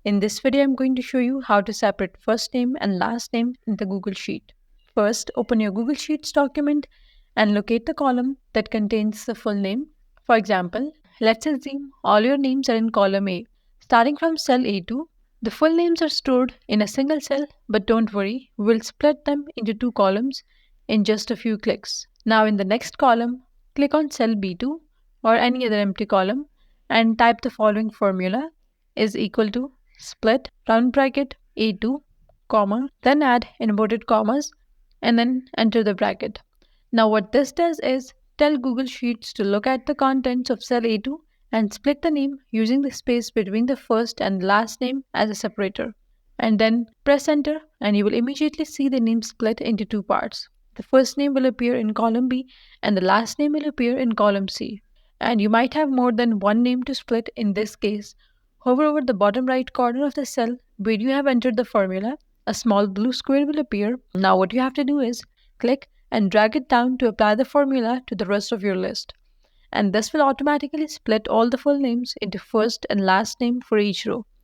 In this video, I'm going to show you how to separate first name and last name in the Google Sheet. First, open your Google Sheets document and locate the column that contains the full name. For example, let's assume all your names are in column A. Starting from cell A2, the full names are stored in a single cell, but don't worry, we'll split them into two columns in just a few clicks. Now in the next column, click on cell B2 or any other empty column and type the following formula is equal to split round bracket A2, comma, then add inverted commas and then enter the bracket. Now what this does is tell Google Sheets to look at the contents of cell A2 and split the name using the space between the first and last name as a separator. And then press enter and you will immediately see the name split into two parts. The first name will appear in column B and the last name will appear in column C. And you might have more than one name to split in this case. Hover over the bottom right corner of the cell where you have entered the formula. A small blue square will appear. Now what you have to do is click and drag it down to apply the formula to the rest of your list. And this will automatically split all the full names into first and last name for each row.